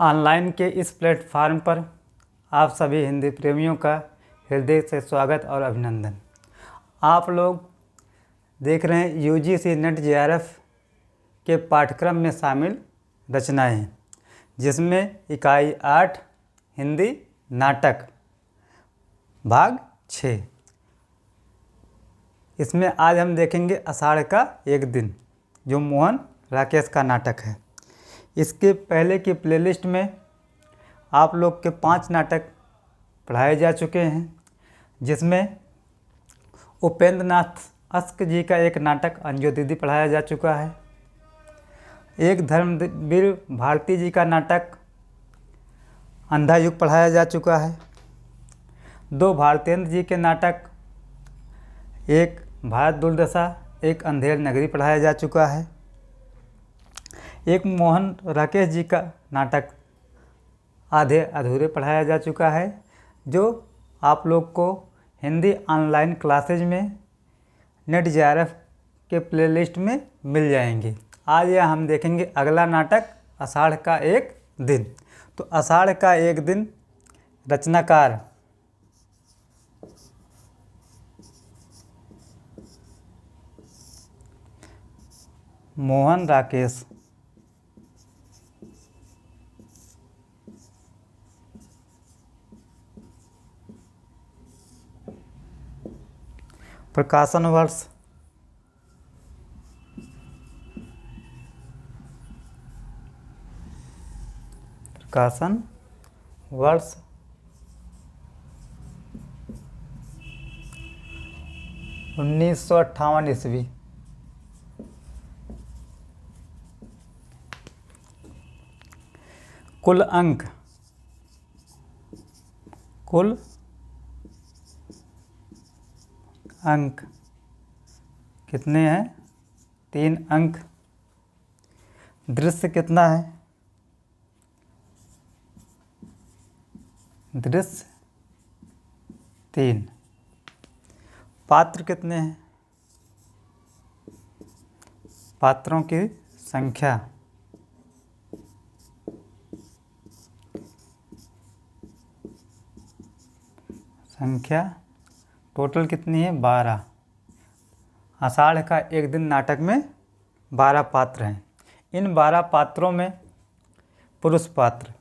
Online के इस platform पर आप सभी हिंदी प्रेमियों का हृदय से स्वागत और अभिनंदन। आप लोग देख रहे हैं यूजीसी नेट जेआरएफ के पाठ्यक्रम में शामिल रचनाएं हैं, जिसमें इकाई 8 हिंदी नाटक भाग 6। इसमें आज हम देखेंगे आषाढ़ का एक दिन, जो मोहन राकेश का नाटक है। इसके पहले की प्लेलिस्ट में आप लोग के 5 नाटक पढ़ाए जा चुके हैं, जिसमें उपेंद्र नाथ अस्क जी का एक नाटक अंजू दीदी पढ़ाया जा चुका है। एक धर्मवीर भारती जी का नाटक अंधा युग पढ़ाया जा चुका है। 2 भारतेंद्र जी के नाटक, एक भारत दुर्दशा, एक अंधेर नगरी पढ़ाया जा चुका है। एक मोहन राकेश जी का नाटक आधे अधूरे पढ़ाया जा चुका है, जो आप लोग को हिंदी ऑनलाइन क्लासेज में नेट जेआरएफ के प्लेलिस्ट में मिल जाएंगे। आज यह हम देखेंगे अगला नाटक आषाढ़ का एक दिन। तो आषाढ़ का एक दिन रचनाकार मोहन राकेश, प्रकाशन वर्ष 1958 ईस्वी। कुल अंक कितने हैं? 3 अंक। दृश्य कितना है? दृश्य 3। पात्र कितने हैं? पात्रों की संख्या टोटल कितनी है? 12। आषाढ़ का एक दिन नाटक में 12 पात्र हैं। इन 12 पात्रों में पुरुष पात्र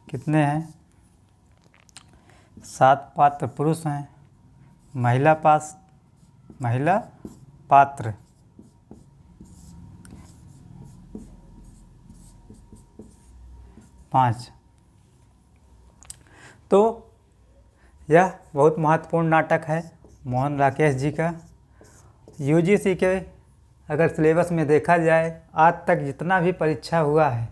कितने हैं? 7 पात्र पुरुष हैं। महिला पात्र 5। तो यह बहुत महत्वपूर्ण नाटक है मोहन राकेश जी का। यूजीसी के अगर सिलेबस में देखा जाए, आज तक जितना भी परीक्षा हुआ है,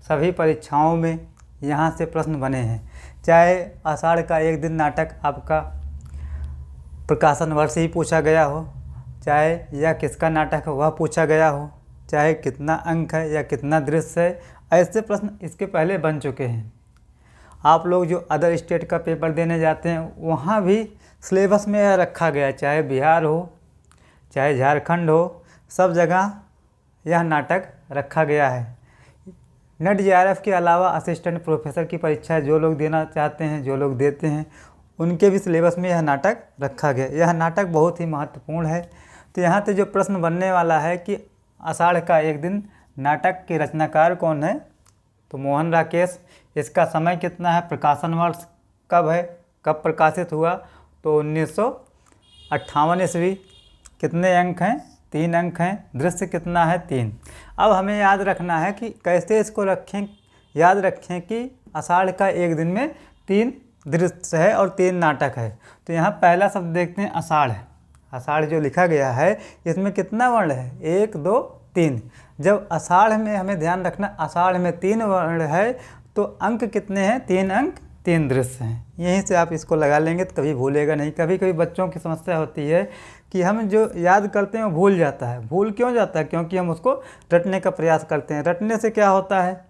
सभी परीक्षाओं में यहाँ से प्रश्न बने हैं। चाहे आषाढ़ का एक दिन नाटक आपका प्रकाशन वर्ष ही पूछा गया हो, चाहे यह किसका नाटक है वह पूछा गया हो, चाहे कितना अंक है या कितना दृश्य है, ऐसे प्रश्न इसके पहले बन चुके हैं। आप लोग जो अदर स्टेट का पेपर देने जाते हैं, वहाँ भी सिलेबस में यह रखा गया है, चाहे बिहार हो चाहे झारखंड हो, सब जगह यह नाटक रखा गया है। नेट जेआरएफ के अलावा असिस्टेंट प्रोफेसर की परीक्षा जो लोग देना चाहते हैं, जो लोग देते हैं, उनके भी सिलेबस में यह नाटक रखा गया। यह नाटक बहुत ही महत्वपूर्ण है। तो यहाँ से जो प्रश्न बनने वाला है कि आषाढ़ का एक दिन नाटक के रचनाकार कौन है, तो मोहन राकेश। इसका समय कितना है? प्रकाशन वर्ष कब है, कब प्रकाशित हुआ? तो 1958 ईस्वी। कितने अंक हैं? 3 अंक हैं। दृश्य कितना है? 3। अब हमें याद रखना है कि कैसे इसको रखें। याद रखें कि आषाढ़ का एक दिन में 3 दृश्य है और 3 नाटक है। तो यहाँ पहला शब्द देखते हैं, आषाढ़। आषाढ़ जो लिखा गया है, इसमें कितना वर्ण है? 1 2 3। जब आषाढ़ में हमें ध्यान रखना, आषाढ़ में 3 वर्ण है, तो अंक कितने हैं? 3 अंक, 3 दृश्य हैं। यहीं से आप इसको लगा लेंगे तो कभी भूलेगा नहीं। कभी कभी बच्चों की समस्या होती है कि हम जो याद करते हैं वो भूल जाता है। भूल क्यों जाता है? क्योंकि हम उसको रटने का प्रयास करते हैं। रटने से क्या होता है,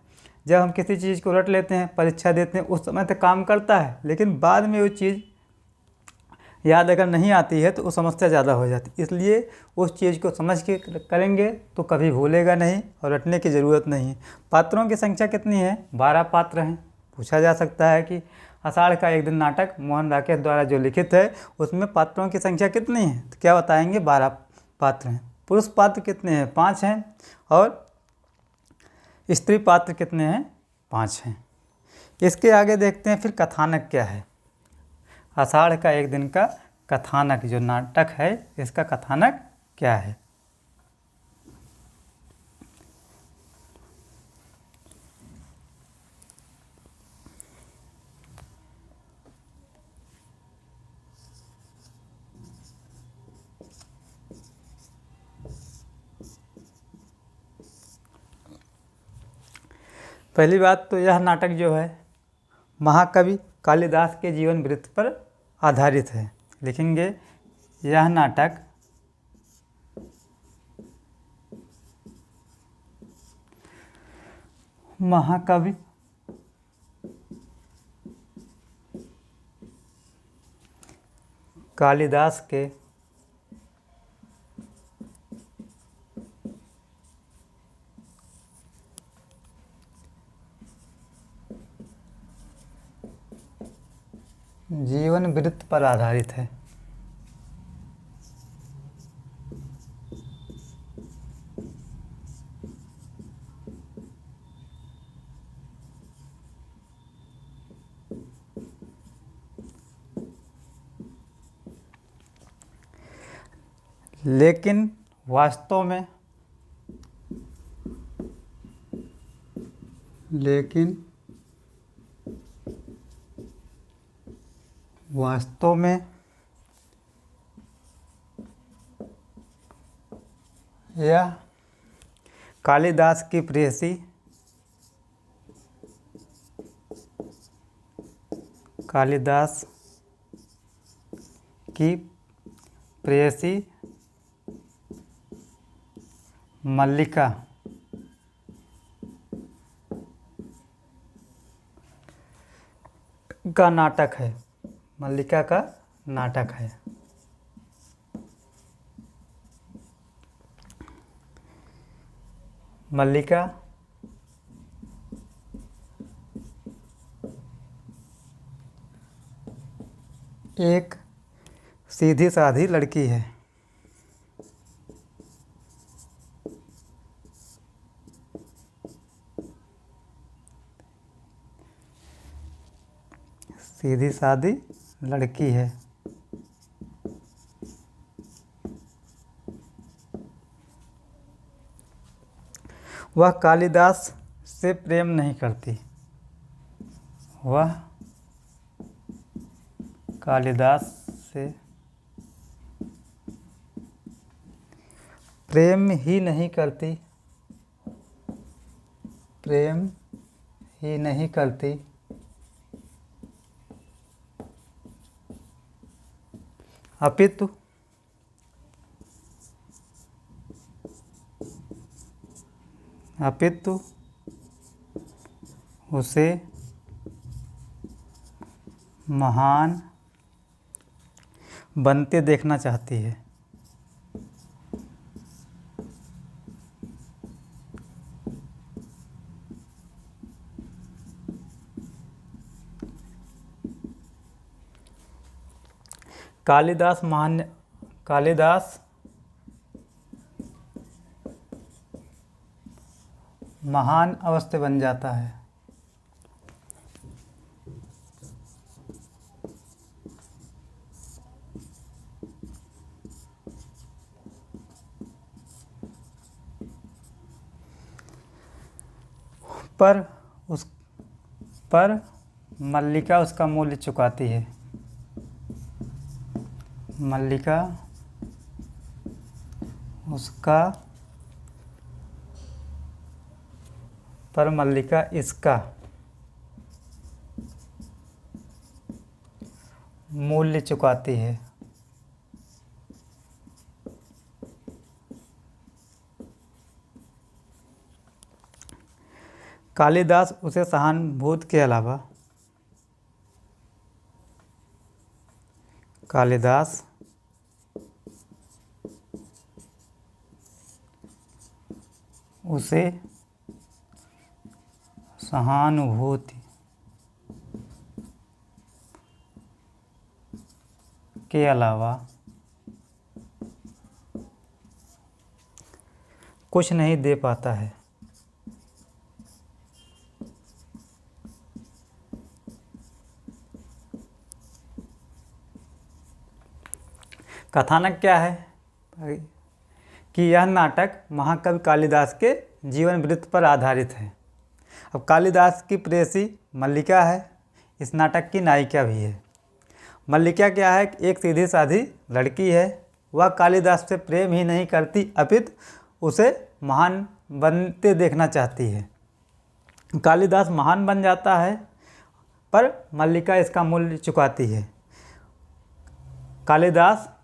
जब हम किसी चीज़ को रट लेते हैं, परीक्षा देते हैं, उस समय तो काम करता है, लेकिन बाद में वो चीज़ याद अगर नहीं आती है तो वो समस्या ज़्यादा हो जाती है। इसलिए उस चीज़ को समझ के करेंगे तो कभी भूलेगा नहीं और रटने की ज़रूरत नहीं है। पात्रों की संख्या कितनी है? 12 पात्र हैं। पूछा जा सकता है कि आषाढ़ का एक दिन नाटक मोहन राकेश द्वारा जो लिखित है उसमें पात्रों की संख्या कितनी है? तो क्या बताएंगे? 12 पात्र हैं। पुरुष पात्र कितने हैं? 5 हैं। और स्त्री पात्र कितने हैं? 5 हैं। इसके आगे देखते हैं फिर कथानक क्या है। आषाढ़ का एक दिन का कथानक जो नाटक है इसका कथानक क्या है? पहली बात तो यह नाटक जो है महाकवि कालिदास के जीवन वृत्त पर आधारित है। लिखेंगे यह नाटक महाकवि कालिदास के जीवन वृत्त पर आधारित है। लेकिन वास्तव में यह कालिदास की प्रेयसी मल्लिका का नाटक है। मल्लिका का नाटक है। मल्लिका एक सीधी साधी लड़की है। सीधी सादी लड़की है। वह कालिदास से प्रेम नहीं करती। वह कालिदास से प्रेम ही नहीं करती। अपितु उसे महान बनते देखना चाहती है। कालिदास महान अवस्था बन जाता है। पर मल्लिका उसका मूल्य चुकाती है। मल्लिका इसका मूल्य चुकाती है। कालिदास उसे सहानुभूति के अलावा कालिदास उसे सहानुभूति के अलावा कुछ नहीं दे पाता है। कथानक क्या है कि यह नाटक महाकवि कालिदास के जीवन वृत्त पर आधारित है। अब कालिदास की प्रेयसी मल्लिका है, इस नाटक की नायिका भी है। मल्लिका क्या है, एक सीधी साधी लड़की है। वह कालिदास से प्रेम ही नहीं करती अपितु उसे महान बनते देखना चाहती है। कालिदास महान बन जाता है पर मल्लिका इसका मूल्य चुकाती है। कालिदास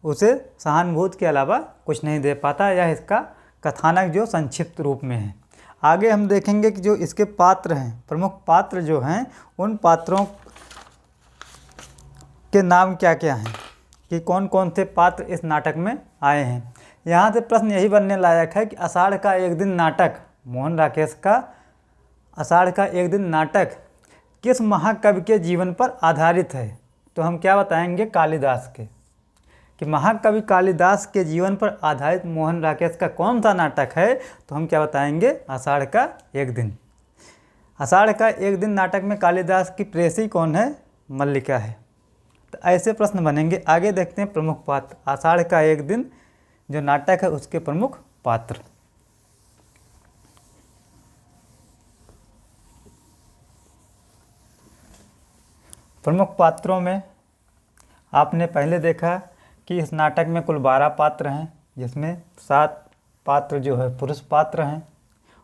उसे सहानुभूति के अलावा कुछ नहीं दे पाता। यह इसका कथानक जो संक्षिप्त रूप में है। आगे हम देखेंगे कि जो इसके पात्र हैं, प्रमुख पात्र जो हैं, उन पात्रों के नाम क्या क्या हैं, कि कौन कौन से पात्र इस नाटक में आए हैं। यहाँ से प्रश्न यही बनने लायक है कि आषाढ़ का एक दिन नाटक, मोहन राकेश का आषाढ़ का एक दिन नाटक किस महाकवि के जीवन पर आधारित है। तो हम क्या बताएंगे, कालिदास के, कि महाकवि कालिदास के जीवन पर आधारित मोहन राकेश का कौन सा नाटक है। तो हम क्या बताएंगे, आषाढ़ का एक दिन। आषाढ़ का एक दिन नाटक में कालिदास की प्रेयसी कौन है, मल्लिका है। तो ऐसे प्रश्न बनेंगे। आगे देखते हैं प्रमुख पात्र। आषाढ़ का एक दिन जो नाटक है उसके प्रमुख पात्र। प्रमुख पात्रों में आपने पहले देखा कि इस नाटक में कुल 12 पात्र हैं, जिसमें 7 पात्र जो है पुरुष पात्र हैं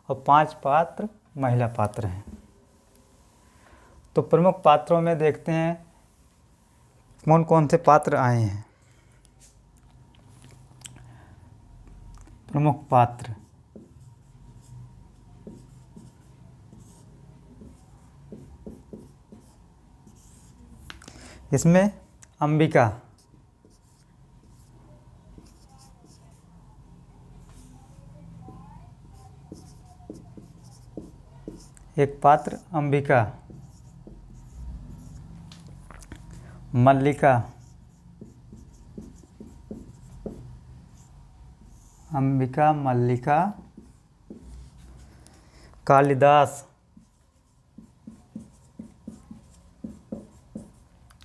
और 5 पात्र महिला पात्र हैं। तो प्रमुख पात्रों में देखते हैं कौन कौन से पात्र आए हैं। प्रमुख पात्र इसमें अंबिका, एक पात्र अंबिका, मल्लिका, अंबिका मल्लिका, कालिदास,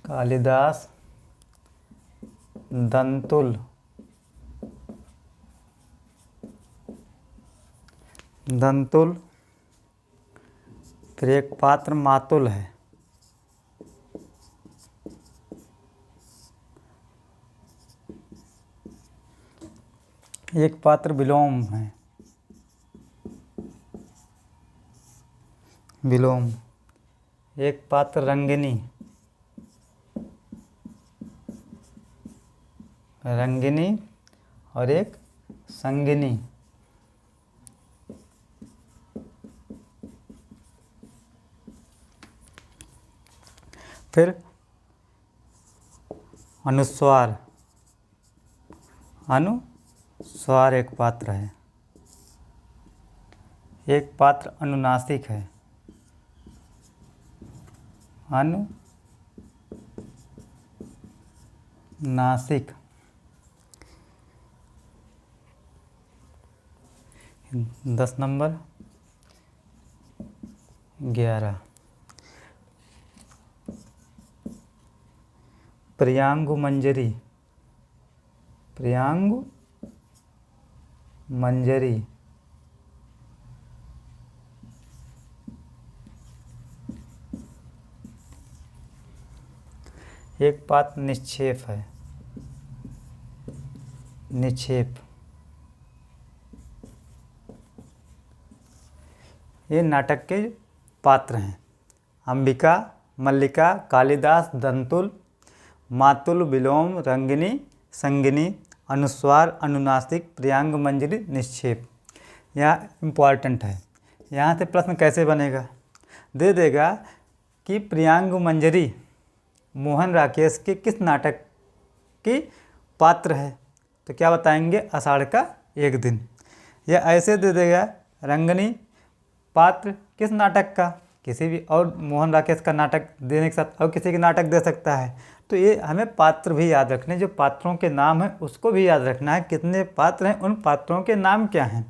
कालिदास, दंतुल, दंतुल, फिर एक पात्र मातुल है, एक पात्र विलोम है, विलोम, एक पात्र रंगिनी, रंगिनी और एक संगिनी। फिर अनुस्वार, अनुस्वार एक पात्र है, एक पात्र अनुनासिक है, अनुनासिक। 10 नंबर 11 प्रियांगु मंजरी, प्रियांगु मंजरी, एक पात्र निक्षेप है, निक्षेप। ये नाटक के पात्र हैं। अंबिका, मल्लिका, कालिदास, दंतुल, मातुल, विलोम, रंगिनी, संगिनी, अनुस्वार, अनुनासिक, प्रियांग मंजरी, निक्षेप। यहाँ इम्पॉर्टेंट है। यहाँ से प्रश्न कैसे बनेगा, दे देगा कि प्रियांग मंजरी मोहन राकेश के किस नाटक की पात्र है, तो क्या बताएंगे, आषाढ़ का एक दिन। या ऐसे दे देगा रंगनी पात्र किस नाटक का, किसी भी और मोहन राकेश का नाटक देने के साथ और किसी के नाटक दे सकता है। तो ये हमें पात्र भी याद रखने, जो पात्रों के नाम हैं उसको भी याद रखना है, कितने पात्र हैं, उन पात्रों के नाम क्या हैं।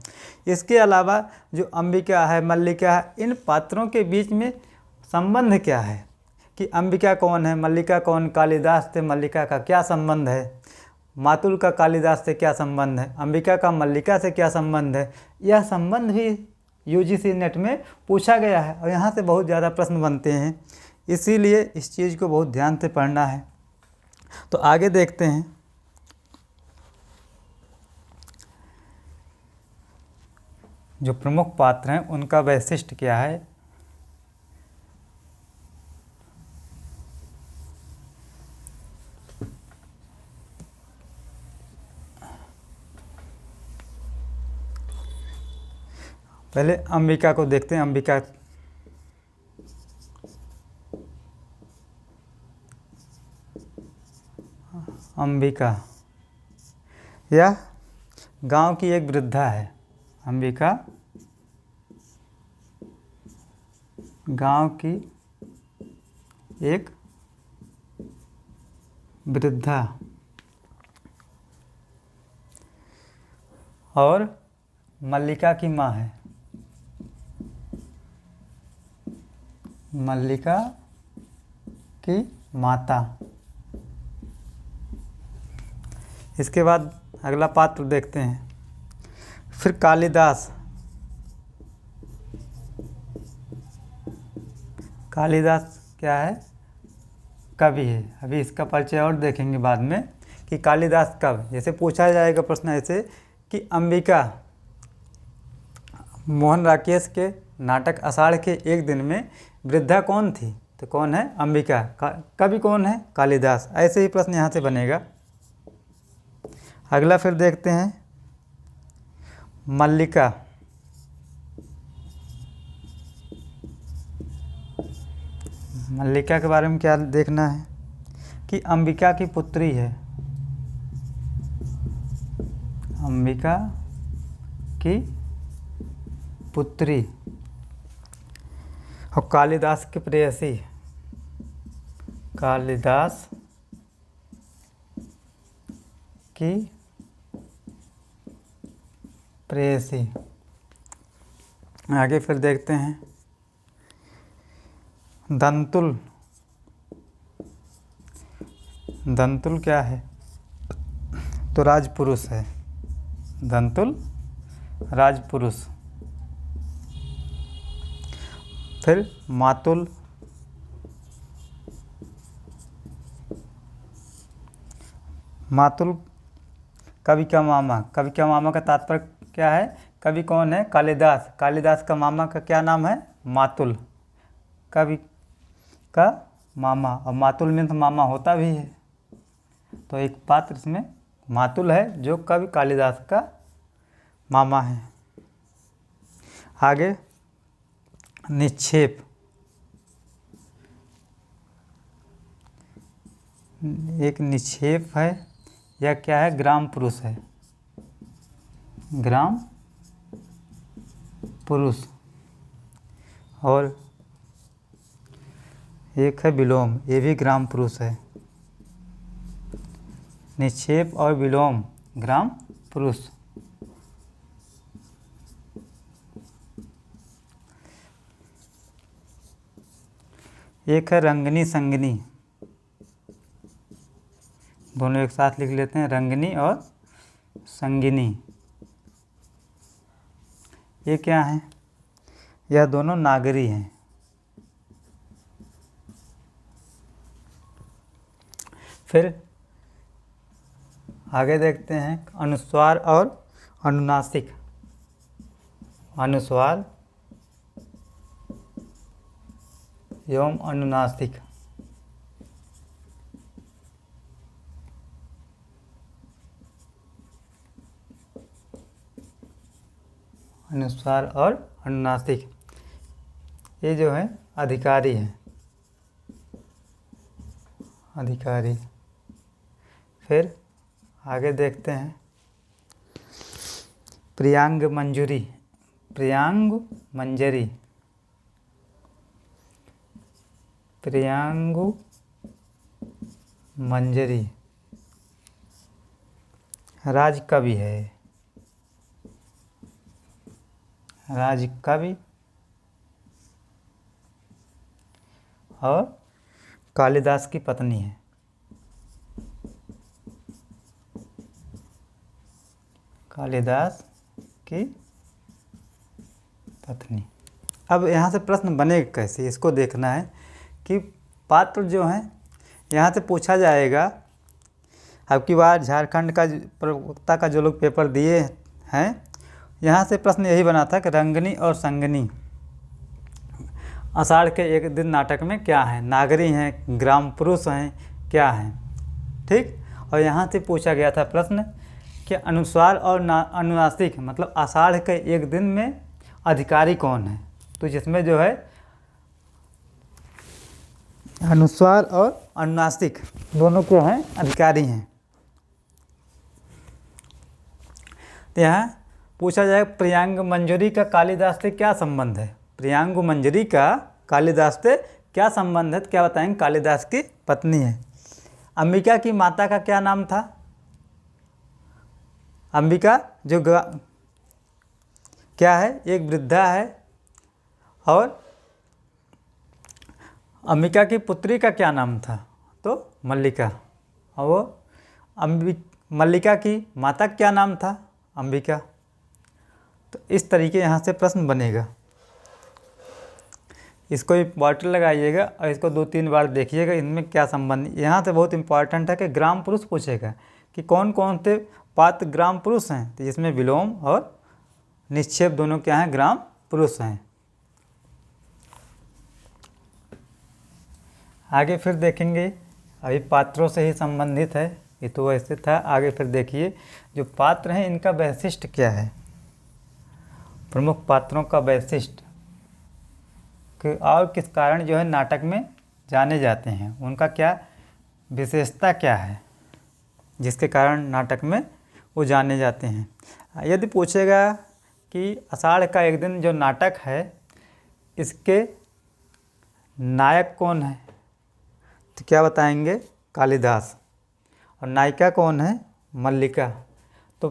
इसके अलावा जो अंबिका है, मल्लिका है, इन पात्रों के बीच में संबंध क्या है, कि अंबिका कौन है, मल्लिका कौन, कालिदास से मल्लिका का क्या संबंध है, मातुल का कालिदास से क्या संबंध है, अंबिका का मल्लिका से क्या संबंध है। यह संबंध भी यूजीसी नेट में पूछा गया है और यहाँ से बहुत ज़्यादा प्रश्न बनते हैं, इसीलिए इस चीज़ को बहुत ध्यान से पढ़ना है। तो आगे देखते हैं। जो प्रमुख पात्र हैं उनका वैशिष्ट्य क्या है। पहले अंबिका को देखते हैं। अंबिका यह गांव की एक वृद्धा है। अंबिका गांव की एक वृद्धा और मल्लिका की माँ है। मल्लिका की माता। इसके बाद अगला पात्र देखते हैं। फिर कालिदास। कालिदास क्या है, कवि है। अभी इसका परिचय और देखेंगे बाद में कि कालिदास कब, जैसे पूछा जाएगा प्रश्न ऐसे कि अंबिका मोहन राकेश के नाटक आषाढ़ के एक दिन में वृद्धा कौन थी, तो कौन है, अंबिका। कवि कौन है, कालिदास। ऐसे ही प्रश्न यहाँ से बनेगा। अगला फिर देखते हैं मल्लिका। मल्लिका के बारे में क्या देखना है कि अंबिका की पुत्री है। अंबिका की पुत्री और कालिदास की प्रेयसी। कालिदास की प्रेयसी। आगे फिर देखते हैं दंतुल। दंतुल क्या है, तो राजपुरुष है। दंतुल राजपुरुष। फिर मातुल। मातुल कवि का मामा। कवि का मामा का तात्पर्य क्या है, कवि कौन है, कालिदास। कालिदास का मामा का क्या नाम है, मातुल। कवि का मामा, और मातुल मीन्स मामा होता भी है, तो एक पात्र इसमें मातुल है जो कवि कालिदास का मामा है। आगे निक्षेप। एक निक्षेप है, यह क्या है, ग्राम पुरुष है। ग्राम पुरुष। और एक है विलोम, ये भी ग्राम पुरुष है। निक्षेप और विलोम ग्राम पुरुष। एक है रंगनी संगनी। दोनों एक साथ लिख लेते हैं, रंगनी और संगिनी। ये क्या है, यह दोनों नागरी हैं। फिर आगे देखते हैं अनुस्वार और अनुनासिक। अनुस्वार एवं अनुनासिक। अनुस्वार और अनुनासिक, ये जो है अधिकारी हैं। अधिकारी। फिर आगे देखते हैं। प्रियांग मंजरी, प्रियांग मंजरी, प्रियांगु मंजरी राज कवि है, राज कवि और कालिदास की पत्नी है। कालिदास की पत्नी। अब यहाँ से प्रश्न बनेगा कैसे, इसको देखना है कि पात्र जो हैं यहाँ से पूछा जाएगा। अब की बार झारखंड का प्रवक्ता का जो लोग पेपर दिए हैं, यहाँ से प्रश्न यही बना था कि रंगनी और संगनी आषाढ़ के एक दिन नाटक में क्या है, नागरी हैं, ग्राम पुरुष हैं, क्या हैं, ठीक। और यहाँ से पूछा गया था प्रश्न कि अनुस्वार और अनुनासिक मतलब आषाढ़ के एक दिन में अधिकारी कौन है। तो जिसमें जो है अनुस्वार और अनुनासिक दोनों को हैं अधिकारी हैं। तो यहाँ पूछा जाए प्रियांग मंजरी का कालिदास से क्या संबंध है, प्रियांग मंजरी का कालिदास से क्या संबंध है, तो क्या बताएंगे कालिदास की पत्नी है। अंबिका की माता का क्या नाम था, अंबिका जो क्या है, एक वृद्धा है। और अंबिका की पुत्री का क्या नाम था, तो मल्लिका। और वो मल्लिका की माता क्या नाम था, अंबिका। तो इस तरीके यहाँ से प्रश्न बनेगा। इसको इम्पॉर्टेंट लगाइएगा और इसको 2-3 बार देखिएगा, इनमें क्या संबंध। यहाँ से बहुत इंपॉर्टेंट है कि ग्राम पुरुष पूछेगा कि कौन कौन से पात्र ग्राम पुरुष हैं, तो इसमें विलोम और निक्षेप दोनों क्या हैं, ग्राम पुरुष हैं। आगे फिर देखेंगे, अभी पात्रों से ही संबंधित है, ये तो वैसे था। आगे फिर देखिए जो पात्र हैं इनका वैशिष्ट क्या है, प्रमुख पात्रों का वैशिष्ट कि और किस कारण जो है नाटक में जाने जाते हैं, उनका क्या विशेषता क्या है जिसके कारण नाटक में वो जाने जाते हैं। यदि पूछेगा कि आषाढ़ का एक दिन जो नाटक है इसके नायक कौन है, तो क्या बताएंगे कालिदास, और नायिका कौन है, मल्लिका। तो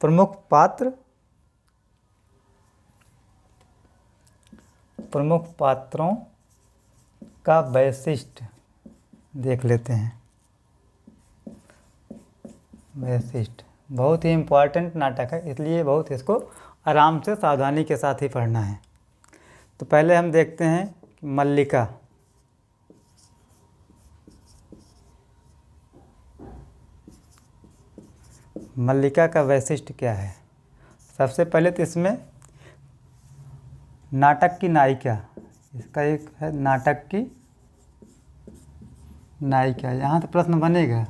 प्रमुख पात्र, प्रमुख पात्रों का वैशिष्ट देख लेते हैं। वैशिष्ट बहुत ही इम्पोर्टेंट नाटक है, इसलिए बहुत इसको आराम से सावधानी के साथ ही पढ़ना है। तो पहले हम देखते हैं कि मल्लिका, मल्लिका का वैशिष्ट क्या है। सबसे पहले तो इसमें नाटक की नायिका, इसका एक है नाटक की नायिका। यहाँ तो प्रश्न बनेगा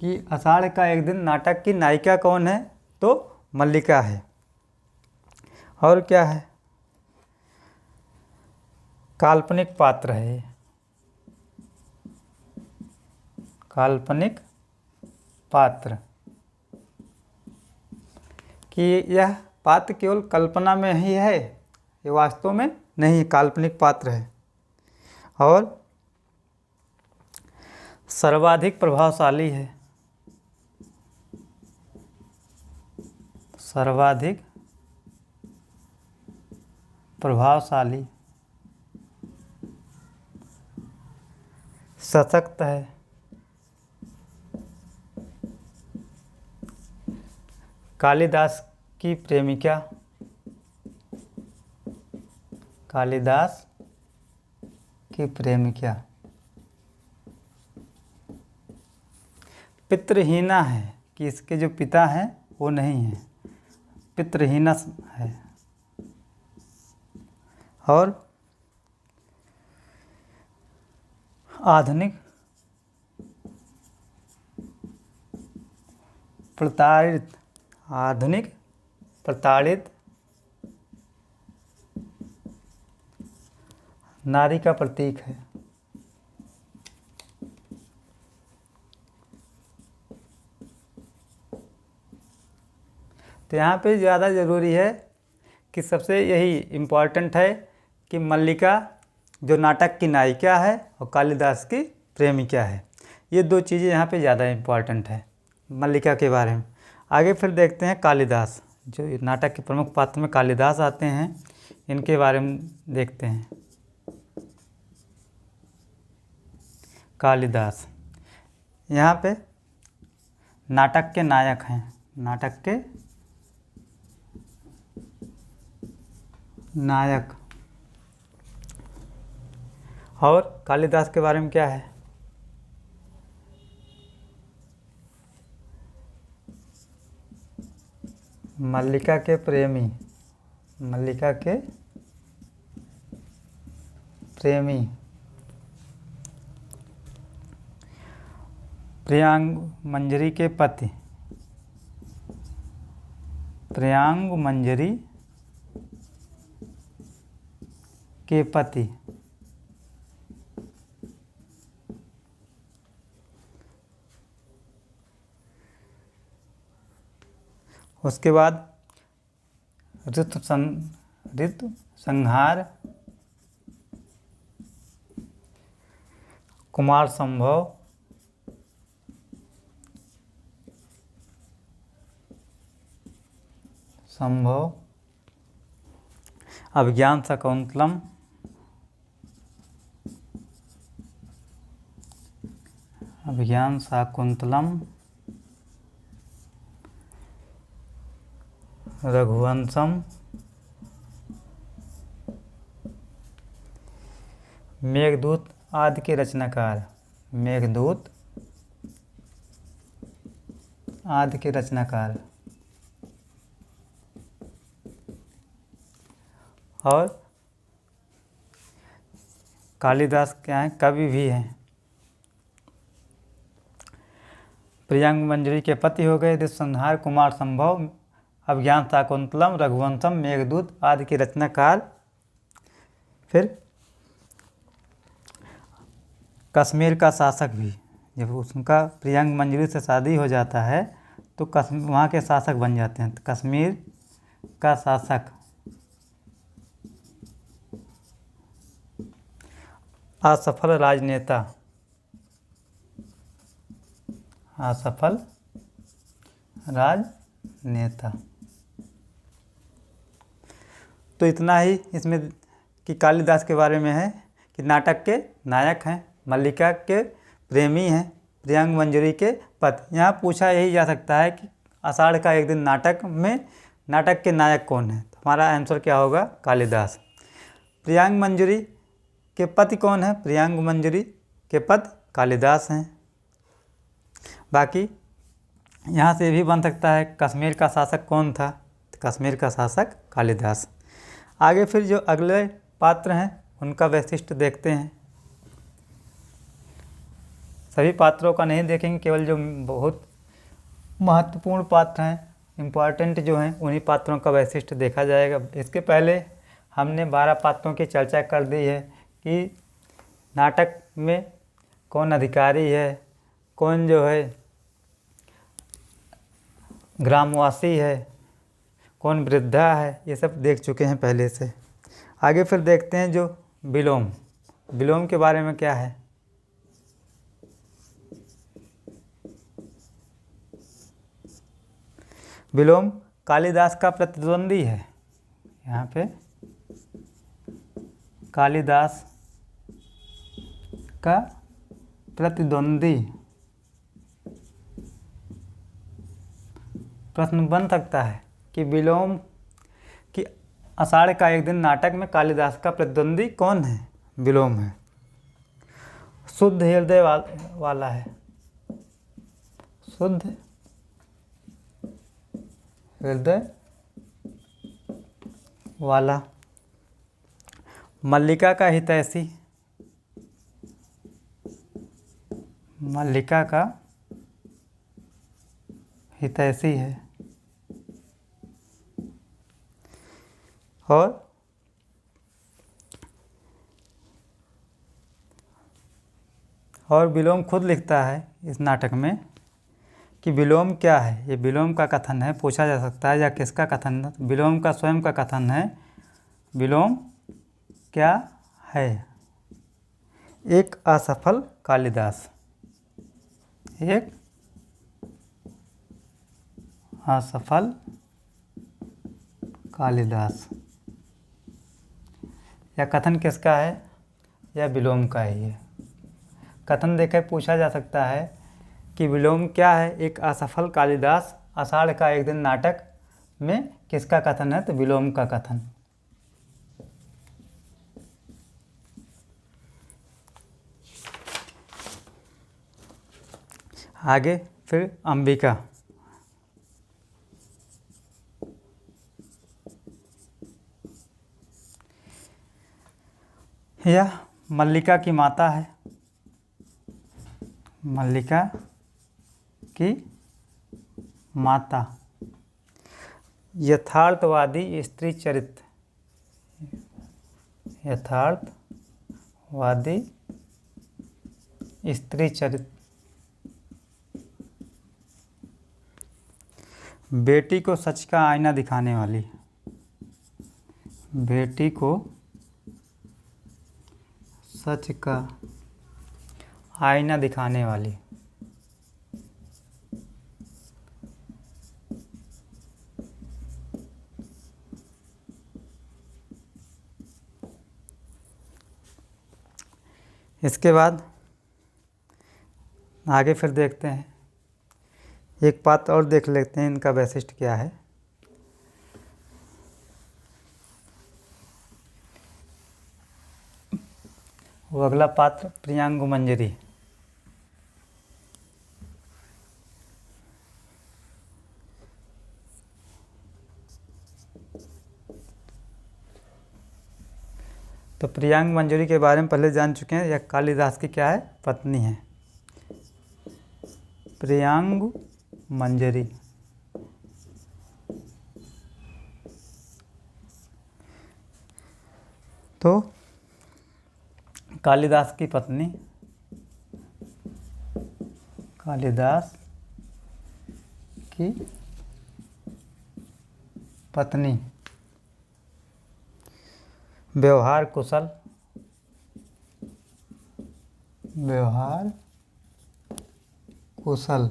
कि आषाढ़ का एक दिन नाटक की नायिका कौन है, तो मल्लिका है। और क्या है, काल्पनिक पात्र है, काल्पनिक पात्र कि यह पात्र केवल कल्पना में ही है, ये वास्तव में नहीं, काल्पनिक पात्र है। और सर्वाधिक प्रभावशाली है, सर्वाधिक प्रभावशाली, सशक्त है, कालिदास की प्रेमिका, कालिदास की प्रेमिका, पितृहीना है कि इसके जो पिता हैं वो नहीं है, पितृहीना है। और आधुनिक प्रताड़ित, आधुनिक प्रताड़ित नारी का प्रतीक है। तो यहाँ पे ज़्यादा ज़रूरी है कि सबसे यही इम्पॉर्टेंट है कि मल्लिका जो नाटक की नायिका है और कालिदास की प्रेमिका है। ये दो चीज़ें यहाँ पे ज़्यादा इम्पॉर्टेंट है मल्लिका के बारे में। आगे फिर देखते हैं कालिदास, जो नाटक के प्रमुख पात्र में कालिदास आते हैं, इनके बारे में देखते हैं। कालिदास यहाँ पे नाटक के नायक हैं, नाटक के नायक। और कालिदास के बारे में क्या है? मल्लिका के प्रेमी, मल्लिका के प्रेमी, प्रियांगुमंजरी के पति, प्रियांगुमंजरी के पति। उसके बाद ऋतु संहार कुमार संभव, अभिज्ञान शाकुंतलम, अभिज्ञान शाकुंतलम, रघुवंशम, मेघदूत आदि के रचनाकार, मेघदूत आदि के रचनाकार। और कालिदास क्या हैं? कवि भी हैं। प्रियांगुमंजरी के पति हो गए, ऋतुसंहार कुमार संभव, अभिज्ञान शाकुंतलम, रघुवंशम, मेघदूत आदि के रचनाकार। फिर कश्मीर का शासक भी, जब उसका प्रियांगुमंजरी से शादी हो जाता है तो वहाँ के शासक बन जाते हैं। तो कश्मीर का शासक, असफल राजनेता, असफल राजनेता। तो इतना ही इसमें कि कालिदास के बारे में है कि नाटक के नायक हैं, मल्लिका के प्रेमी हैं, प्रियांगुमंजरी के पति। यहाँ पूछा यही जा सकता है कि आषाढ़ का एक दिन नाटक में नाटक के नायक कौन है? तो हमारा आंसर क्या होगा? कालिदास। प्रियांगुमंजरी के पति कौन है? प्रियांगुमंजरी के पति कालिदास हैं। बाकी यहाँ से भी बन सकता है कश्मीर का शासक कौन था? तो कश्मीर का शासक कालिदास। आगे फिर जो अगले पात्र हैं उनका वैशिष्ट्य देखते हैं। सभी पात्रों का नहीं देखेंगे, केवल जो बहुत महत्वपूर्ण पात्र हैं, इम्पॉर्टेंट जो हैं, उन्हीं पात्रों का वैशिष्ट्य देखा जाएगा। इसके पहले हमने 12 पात्रों की चर्चा कर दी है कि नाटक में कौन अधिकारी है, कौन जो है ग्रामवासी है, कौन वृद्धा है, ये सब देख चुके हैं पहले से। आगे फिर देखते हैं जो विलोम। विलोम के बारे में क्या है? विलोम कालिदास का प्रतिद्वंदी है। यहाँ पे कालिदास का प्रतिद्वंदी। प्रश्न बन सकता है कि विलोम कि आषाढ़ का एक दिन नाटक में कालिदास का प्रतिद्वंदी कौन है? विलोम है। शुद्ध हृदय वाला है, शुद्ध हृदय वाला। मल्लिका का हितैषी, मल्लिका का हितैषी है। और विलोम खुद लिखता है इस नाटक में कि विलोम क्या है। ये विलोम का कथन है, पूछा जा सकता है, या किसका कथन है। विलोम का स्वयं का कथन है। विलोम क्या है। एक असफल कालिदास। एक असफल कालिदास। या कथन किसका है, या विलोम का ही है। कथन देकर पूछा जा सकता है कि विलोम क्या है। एक असफल कालिदास, आषाढ़ का एक दिन नाटक में किसका कथन है, तो विलोम का कथन। आगे फिर अंबिका। यह मल्लिका की माता है। मल्लिका की माता। यथार्थवादी स्त्री चरित्र। यथार्थवादी स्त्री चरित्र। बेटी को सच का आईना दिखाने वाली। बेटी को सच का आईना दिखाने वाली। इसके बाद आगे फिर देखते हैं, एक बात और देख लेते हैं इनका वैशिष्ट्य क्या है। वो अगला पात्र प्रियांगु मंजरी। तो प्रियांगु मंजरी के बारे में पहले जान चुके हैं। यह कालिदास की क्या है, पत्नी है। प्रियांगु मंजरी। तो कालिदास की पत्नी, कालिदास की पत्नी, व्यवहार कुशल, व्यवहार कुशल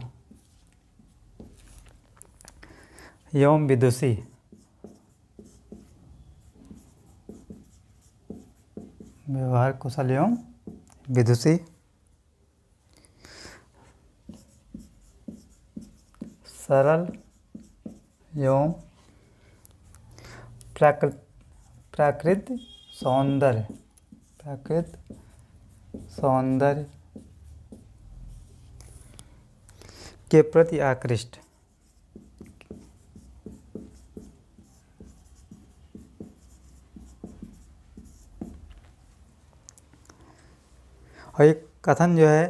एवं विदुषी। व्यवहार कुशल एवं विदुषी। सरल एवं प्राकृत सौंदर्य। प्राकृत सौंदर्य के प्रति आकृष्ट। और एक कथन जो है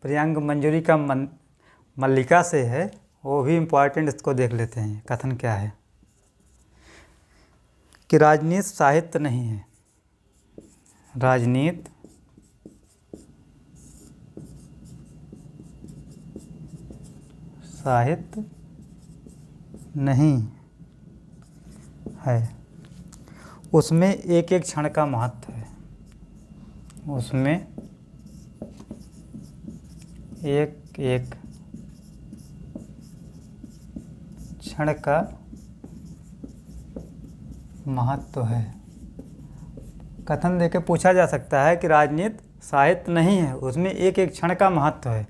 प्रियांगु मंजरी का मल्लिका से है, वो भी इम्पोर्टेंट, इसको देख लेते हैं। कथन क्या है कि राजनीति साहित्य नहीं है। राजनीति साहित्य नहीं है। उसमें एक एक क्षण का महत्व है। उसमें एक एक क्षण का महत्व है। कथन देके पूछा जा सकता है कि राजनीति साहित्य नहीं है, उसमें एक एक क्षण का महत्व है।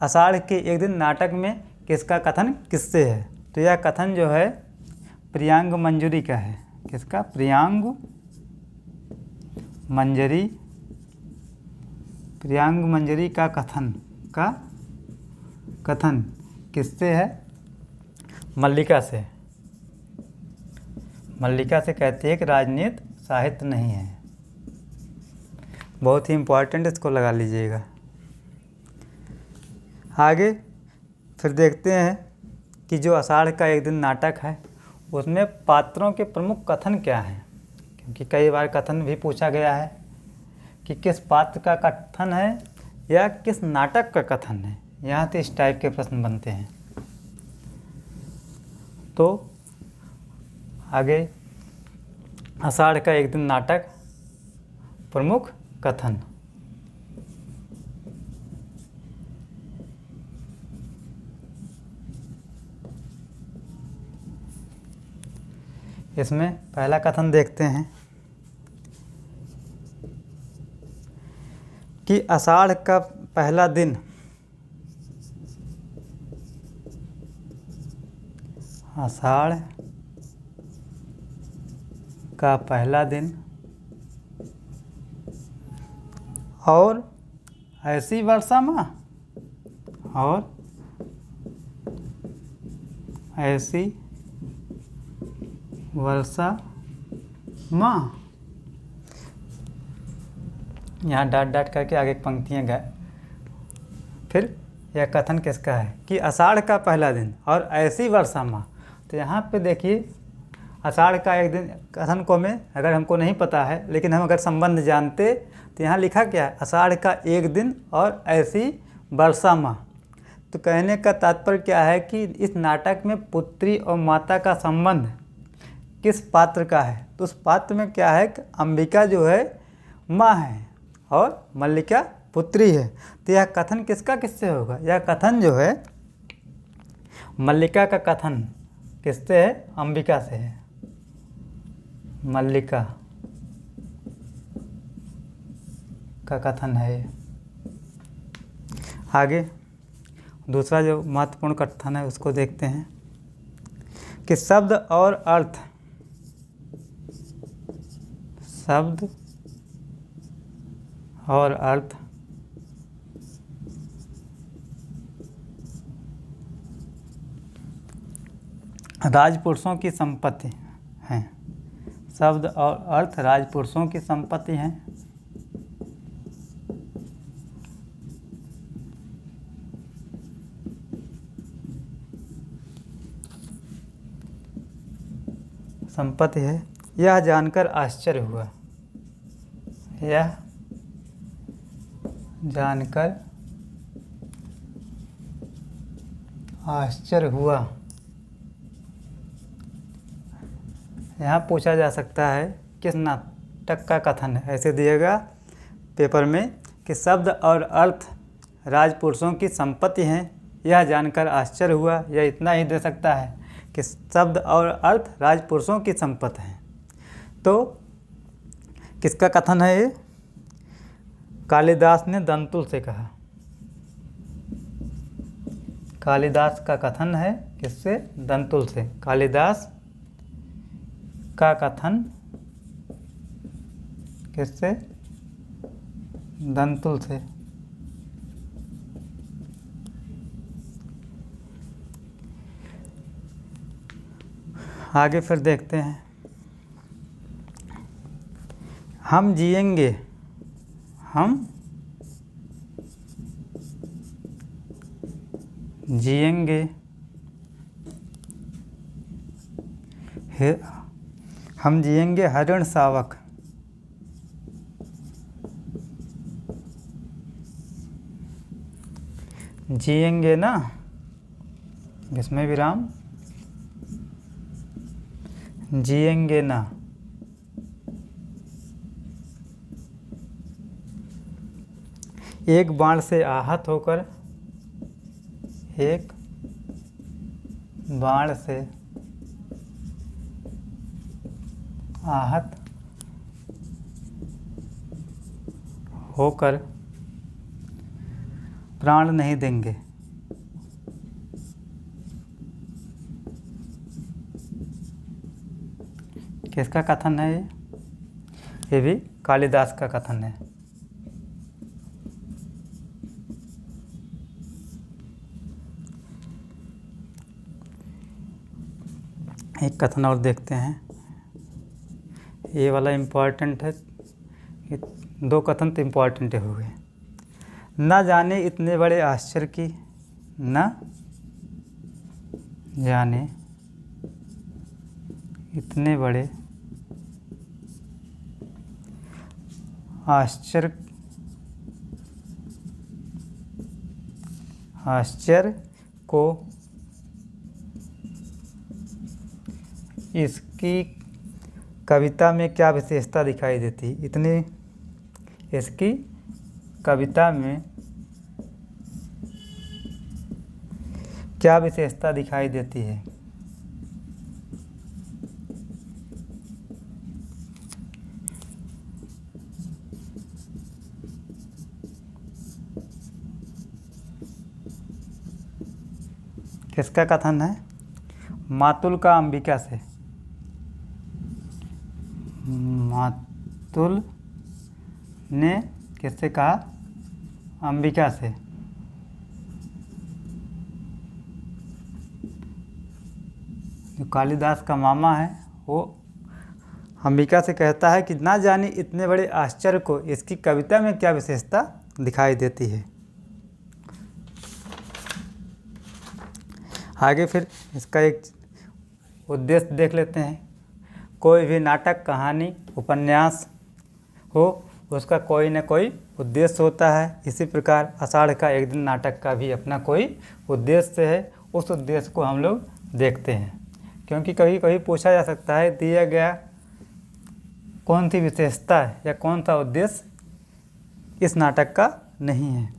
आषाढ़ के एक दिन नाटक में किसका कथन किससे है, तो यह कथन जो है प्रियांगु मंजरी का है। किसका, प्रियांगु मंजरी। प्रियांगु मंजरी का कथन किससे है, मल्लिका से। मल्लिका से कहती है कि राजनीति साहित्य नहीं है। बहुत ही इम्पोर्टेंट, इसको लगा लीजिएगा। आगे फिर देखते हैं कि जो आषाढ़ का एक दिन नाटक है उसमें पात्रों के प्रमुख कथन क्या हैं, क्योंकि कई बार कथन भी पूछा गया है कि किस पात्र का कथन है या किस नाटक का कथन है। यहाँ तो इस टाइप के प्रश्न बनते हैं। तो आगे आषाढ़ का एक दिन नाटक प्रमुख कथन। इसमें पहला कथन देखते हैं कि आषाढ़ का पहला दिन, आषाढ़ का पहला दिन और ऐसी वर्षा माह, और ऐसी वर्षा माह। यहाँ डाट डाट करके आगे पंक्तियाँ गए। फिर यह कथन किसका है कि आषाढ़ का पहला दिन और ऐसी वर्षा माह। तो यहाँ पे देखिए आषाढ़ का एक दिन कथन को में अगर हमको नहीं पता है, लेकिन हम अगर संबंध जानते तो यहाँ लिखा क्या है, आषाढ़ का एक दिन और ऐसी वर्षा माह। तो कहने का तात्पर्य क्या है कि इस नाटक में पुत्री और माता का संबंध किस पात्र का है। तो उस पात्र में क्या है कि अंबिका जो है माँ है और मल्लिका पुत्री है। तो यह कथन किसका किससे होगा, यह कथन जो है मल्लिका का कथन किससे है, अंबिका से है। मल्लिका का कथन है ये। आगे दूसरा जो महत्वपूर्ण कथन है उसको देखते हैं कि शब्द और अर्थ, शब्द और अर्थ राजपुरुषों की संपत्ति हैं। शब्द और अर्थ राजपुरुषों की संपत्ति हैं। संपत्ति है। यह जानकर आश्चर्य हुआ, यह जानकर आश्चर्य हुआ। यहाँ पूछा जा सकता है किस नाटक का कथन है। ऐसे दिएगा पेपर में कि शब्द और अर्थ राजपुरुषों की संपत्ति हैं, यह जानकर आश्चर्य हुआ। यह इतना ही दे सकता है कि शब्द और अर्थ राजपुरुषों की संपत्ति हैं। तो किसका कथन है ये, कालिदास ने दंतुल से कहा। कालिदास का कथन है किससे, दंतुल से। कालिदास का कथन किससे, दंतुल से। आगे फिर देखते हैं, हम जिएंगे, हम जिएंगे हम जिएंगे हरिण शावक। जिएंगे ना, इसमें विराम, जिएंगे ना। एक बाण से आहत होकर, एक बाण से आहत होकर प्राण नहीं देंगे। किसका कथन है ये भी कालिदास का कथन है। एक कथन और देखते हैं, ये वाला इम्पॉर्टेंट है। ये दो कथन तो इम्पॉर्टेंट हो गए। न जाने इतने बड़े आश्चर्य की, न जाने इतने बड़े आश्चर्य को इसकी कविता में क्या विशेषता दिखाई देती है? इसकी कविता में क्या विशेषता दिखाई देती है? किसका कथन है? मातुल का अंबिका से। मातुल ने किससे कहा? अंबिका से। जो कालिदास का मामा है वो अंबिका से कहता है कि ना जाने इतने बड़े आश्चर्य को इसकी कविता में क्या विशेषता दिखाई देती है। आगे फिर इसका एक उद्देश्य देख लेते हैं। कोई भी नाटक, कहानी, उपन्यास हो, उसका कोई न कोई उद्देश्य होता है। इसी प्रकार आषाढ़ का एक दिन नाटक का भी अपना कोई उद्देश्य है। उस उद्देश्य को हम लोग देखते हैं, क्योंकि कभी कभी पूछा जा सकता है दिया गया कौन सी विशेषता है या कौन सा उद्देश्य इस नाटक का नहीं है।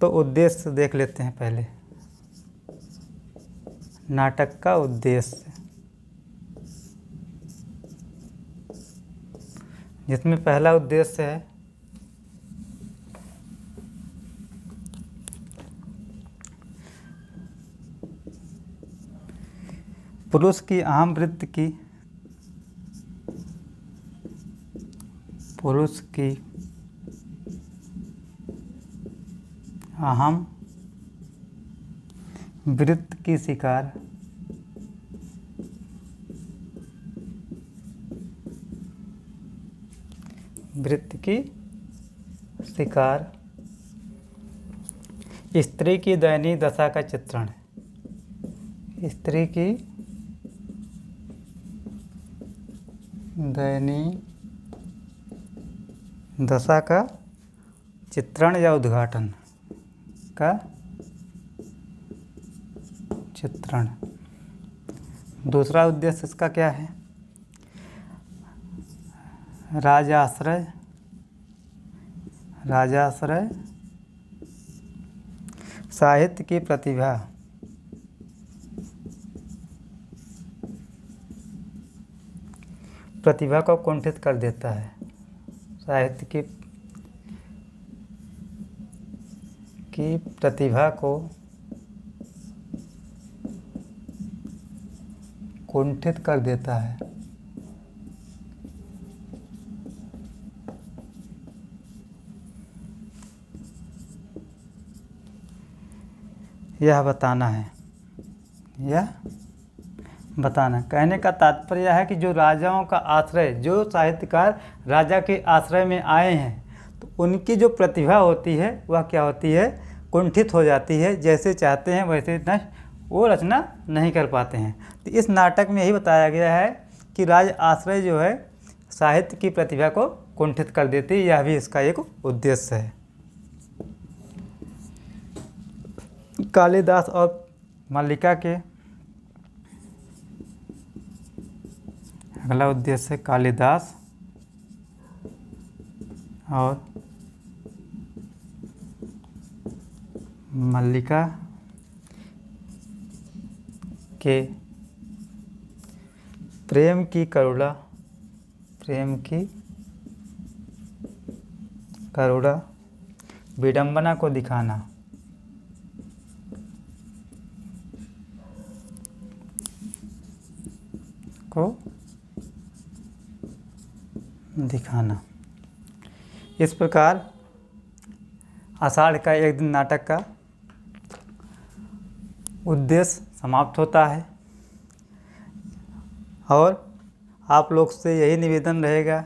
तो उद्देश्य देख लेते हैं पहले। नाटक का उद्देश्य, जिसमें पहला उद्देश्य है पुरुष की अहम वृत्ति की अहम वृत्ति की शिकार स्त्री की दयनीय दशा का चित्रण है। स्त्री की दयनीय दशा का चित्रण या उद्घाटन का चित्रण। दूसरा उद्देश्य इसका क्या है? राजाश्रय साहित्य की प्रतिभा को कुंठित कर देता है। साहित्य की प्रतिभा को कुंठित कर देता है। यह बताना है। कहने का तात्पर्य यह है कि जो राजाओं का आश्रय, जो साहित्यकार राजा के आश्रय में आए हैं, तो उनकी जो प्रतिभा होती है वह क्या होती है? कुंठित हो जाती है। जैसे चाहते हैं वैसे वो रचना नहीं कर पाते हैं। तो इस नाटक में यही बताया गया है कि राज आश्रय जो है साहित्य की प्रतिभा को कुंठित कर देती है। यह भी इसका एक उद्देश्य है। कालिदास और मल्लिका के अगला उद्देश्य है कालिदास और मल्लिका के प्रेम की करुणा विडंबना को दिखाना। इस प्रकार आषाढ़ का एक दिन नाटक का उद्देश्य समाप्त होता है। और आप लोग से यही निवेदन रहेगा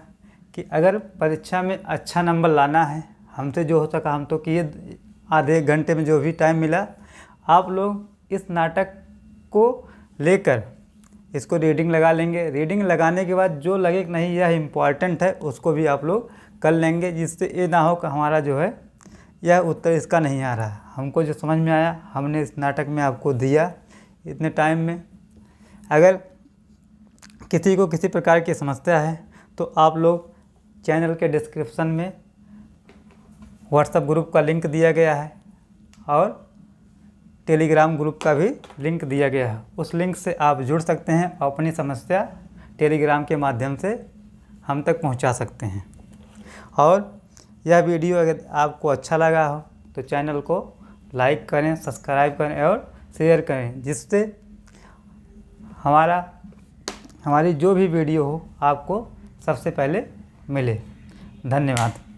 कि अगर परीक्षा में अच्छा नंबर लाना है, हमसे जो हो सका हम तो किए, आधे एक घंटे में जो भी टाइम मिला, आप लोग इस नाटक को लेकर इसको रीडिंग लगा लेंगे। रीडिंग लगाने के बाद जो लगे कि नहीं यह इम्पॉर्टेंट है, उसको भी आप लोग कर लेंगे, जिससे ये ना हो कि हमारा जो है यह उत्तर इसका नहीं आ रहा। हमको जो समझ में आया हमने इस नाटक में आपको दिया इतने टाइम में। अगर किसी को किसी प्रकार की समस्या है तो आप लोग चैनल के डिस्क्रिप्शन में व्हाट्सएप ग्रुप का लिंक दिया गया है और टेलीग्राम ग्रुप का भी लिंक दिया गया है। उस लिंक से आप जुड़ सकते हैं और अपनी समस्या टेलीग्राम के माध्यम से हम तक पहुंचा सकते हैं। और यह वीडियो अगर आपको अच्छा लगा हो तो चैनल को लाइक करें, सब्सक्राइब करें और शेयर करें, जिससे हमारी जो भी वीडियो हो आपको सबसे पहले मिले। धन्यवाद।